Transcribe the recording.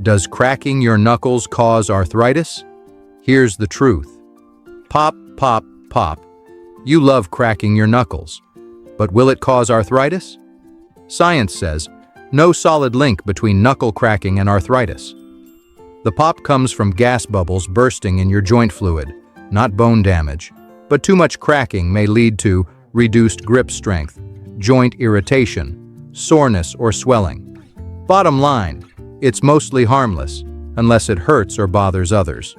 Does cracking your knuckles cause arthritis? Here's the truth. Pop, pop, pop. You love cracking your knuckles. But will it cause arthritis? Science says no solid link between knuckle cracking and arthritis. The pop comes from gas bubbles bursting in your joint fluid, not bone damage. But too much cracking may lead to reduced grip strength, joint irritation, soreness, or swelling. Bottom line, it's mostly harmless, unless it hurts or bothers others.